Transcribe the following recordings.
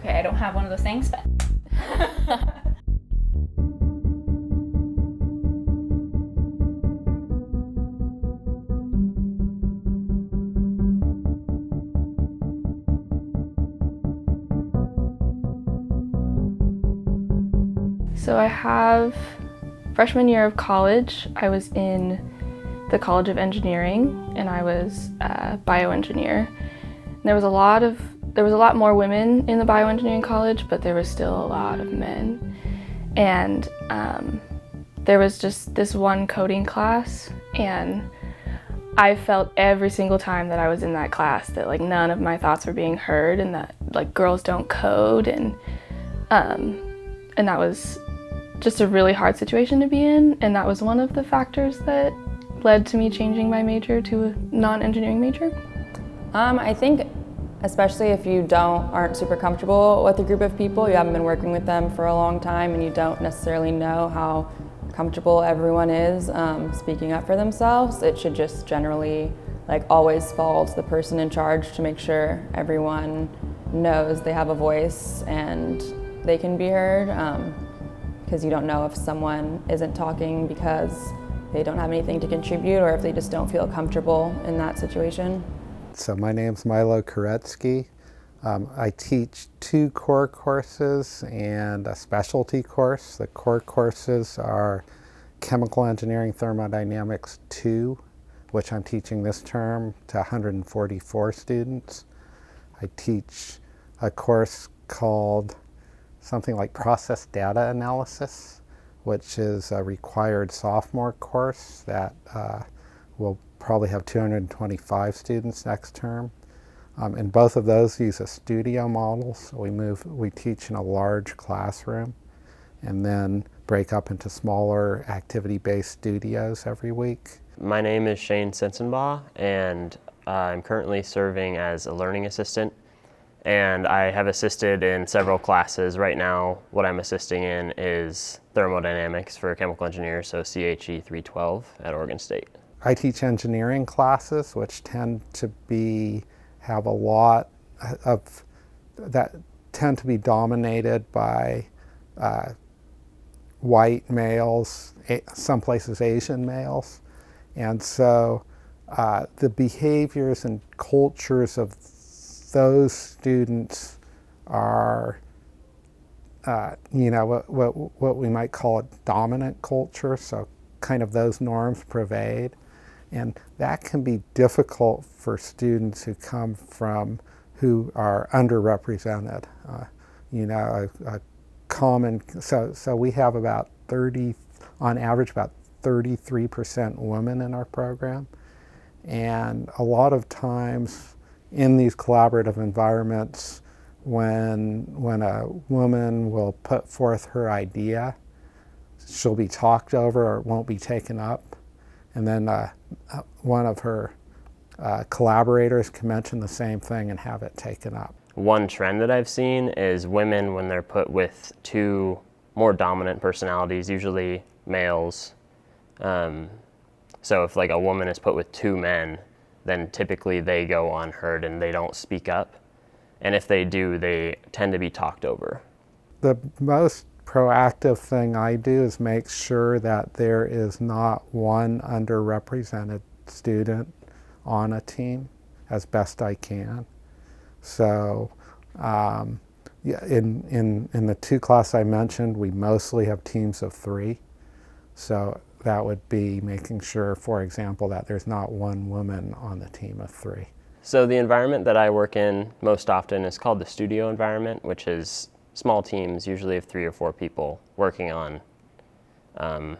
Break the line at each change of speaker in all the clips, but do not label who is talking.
Okay, I don't have one of those things, but...
So I have freshman year of college, I was in the College of Engineering and I was a bioengineer. There was a lot more women in the bioengineering college, but there was still a lot of men. And there was just this one coding class, and I felt every single time that I was in that class that like none of my thoughts were being heard, and that like girls don't code, and that was just a really hard situation to be in, and that was one of the factors that led to me changing my major to a non-engineering major.
I think especially if you aren't super comfortable with a group of people, you haven't been working with them for a long time, and you don't necessarily know how comfortable everyone is speaking up for themselves, it should just generally like always fall to the person in charge to make sure everyone knows they have a voice and they can be heard, because you don't know if someone isn't talking because they don't have anything to contribute or if they just don't feel comfortable in that situation.
So my name's Milo Koretsky. I teach 2 core courses and a specialty course. The core courses are Chemical Engineering Thermodynamics 2, which I'm teaching this term to 144 students. I teach a course called something like Process Data Analysis, which is a required sophomore course that will probably have 225 students next term. And both of those use a studio model, so we teach in a large classroom and then break up into smaller activity-based studios every week.
My name is Shane Sensenbaugh, and I'm currently serving as a learning assistant, and I have assisted in several classes. Right now, what I'm assisting in is thermodynamics for chemical engineers, so CHE 312 at Oregon State.
I teach engineering classes, which tend to be dominated by white males, some places Asian males. And so the behaviors and cultures of those students are, what we might call a dominant culture, so kind of those norms pervade. And that can be difficult for students who who are underrepresented. So we have on average about 33% women in our program. And a lot of times in these collaborative environments, when a woman will put forth her idea, she'll be talked over or it won't be taken up. And then one of her collaborators can mention the same thing and have it taken up.
One trend that I've seen is women, when they're put with 2 more dominant personalities, usually males. So if like a woman is put with 2 men, then typically they go unheard and they don't speak up. And if they do, they tend to be talked over.
The most proactive thing I do is make sure that there is not one underrepresented student on a team as best I can. So in the 2 classes I mentioned, we mostly have teams of 3. So that would be making sure, for example, that there's not one woman on the team of 3.
So the environment that I work in most often is called the studio environment, which is small teams, usually of 3 or 4 people, working on the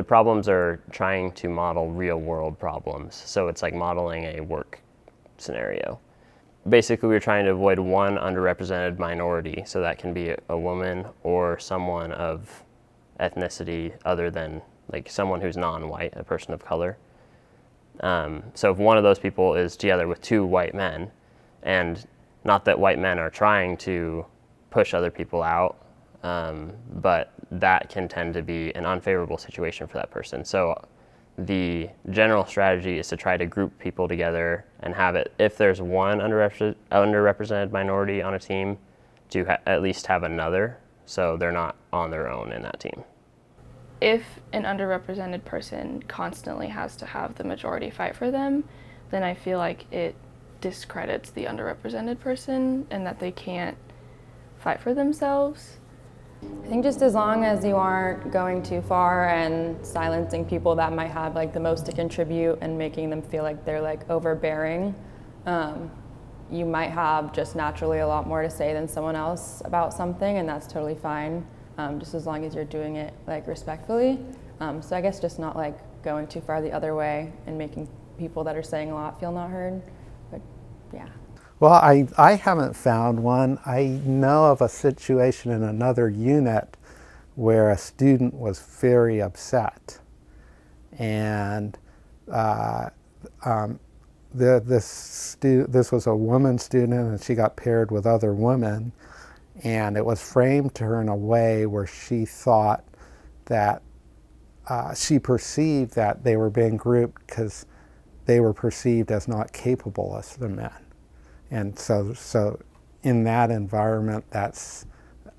problems are trying to model real world problems. So it's like modeling a work scenario. Basically, we're trying to avoid one underrepresented minority, so that can be a woman or someone of ethnicity other than like someone who's non-white, a person of color. So if one of those people is together with 2 white men, and not that white men are trying to push other people out, but that can tend to be an unfavorable situation for that person. So the general strategy is to try to group people together and have it, if there's one underrepresented minority on a team, to at least have another, so they're not on their own in that team.
If an underrepresented person constantly has to have the majority fight for them, then I feel like it discredits the underrepresented person and that they can't fight for themselves.
I think just as long as you aren't going too far and silencing people that might have like the most to contribute and making them feel like they're like overbearing, you might have just naturally a lot more to say than someone else about something, and that's totally fine, just as long as you're doing it like respectfully. So I guess just not like going too far the other way and making people that are saying a lot feel not heard, but yeah.
Well, I haven't found one. I know of a situation in another unit where a student was very upset. And this was a woman student, and she got paired with other women. And it was framed to her in a way where she thought that she perceived that they were being grouped because they were perceived as not capable as the men. And so in that environment, that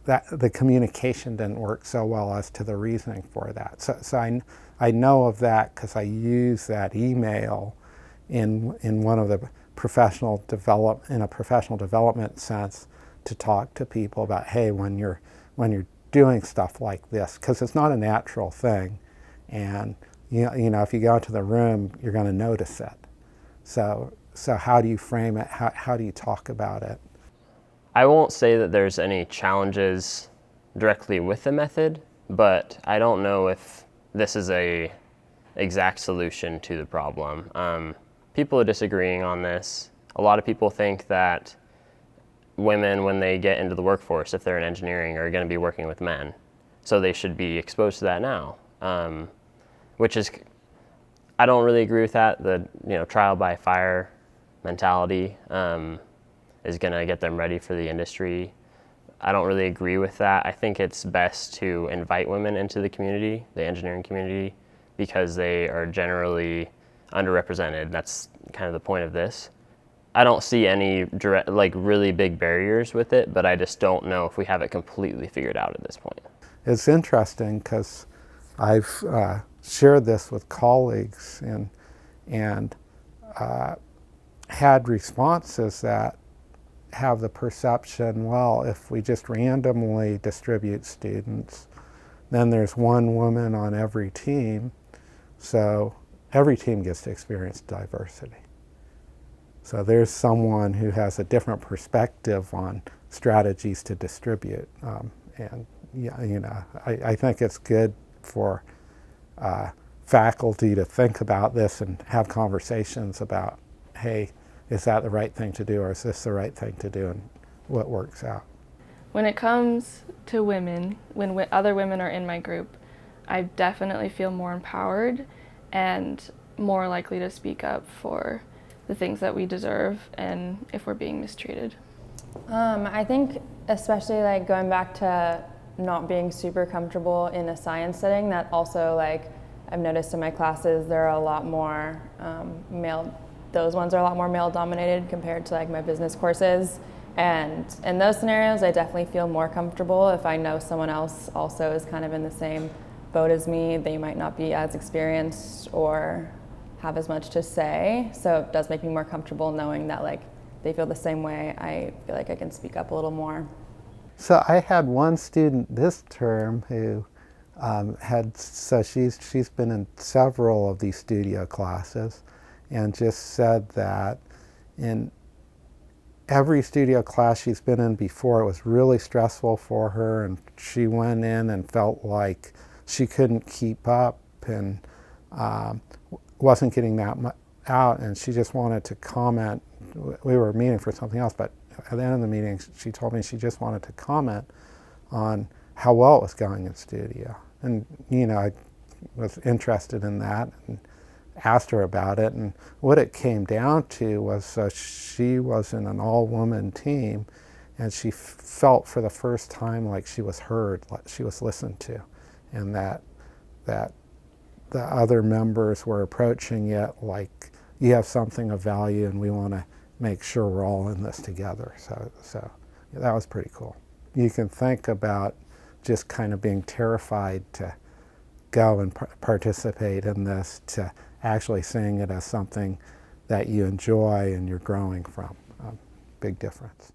the communication didn't work so well as to the reasoning for that. So I know of that because I use that email in one of the professional development sense to talk to people about, hey, when you're doing stuff like this, because it's not a natural thing, and you know if you go into the room, you're going to notice it. So how do you frame it? How do you talk about it?
I won't say that there's any challenges directly with the method, but I don't know if this is a exact solution to the problem. People are disagreeing on this. A lot of people think that women, when they get into the workforce, if they're in engineering, are going to be working with men, so they should be exposed to that now, which is, I don't really agree with that. The trial by fire mentality is going to get them ready for the industry. I don't really agree with that. I think it's best to invite women into the community, the engineering community, because they are generally underrepresented. That's kind of the point of this. I don't see any direct, really big barriers with it, but I just don't know if we have it completely figured out at this point.
It's interesting because I've shared this with colleagues and had responses that have the perception, well, if we just randomly distribute students, then there's one woman on every team, so every team gets to experience diversity. So there's someone who has a different perspective on strategies to distribute. And I think it's good for faculty to think about this and have conversations about, hey, is that the right thing to do, or is this the right thing to do, and what works out?
When it comes to women, when other women are in my group, I definitely feel more empowered and more likely to speak up for the things that we deserve and if we're being mistreated.
I think especially going back to not being super comfortable in a science setting, that also I've noticed in my classes there are a lot more those ones are a lot more male dominated compared to my business courses. And in those scenarios, I definitely feel more comfortable if I know someone else also is kind of in the same boat as me. They might not be as experienced or have as much to say. So it does make me more comfortable knowing that they feel the same way. I feel like I can speak up a little more.
So I had one student this term who she's been in several of these studio classes, and just said that in every studio class she's been in before, it was really stressful for her, and she went in and felt like she couldn't keep up and wasn't getting that much out, and she just wanted to comment. We were meeting for something else, but at the end of the meeting she told me she just wanted to comment on how well it was going in studio. And I was interested in that and asked her about it, and what it came down to was she was in an all-woman team, and she felt for the first time like she was heard, like she was listened to, and that the other members were approaching it like, you have something of value and we want to make sure we're all in this together. So yeah, that was pretty cool. You can think about just kind of being terrified to go and participate in this, to actually seeing it as something that you enjoy and you're growing from. Big difference.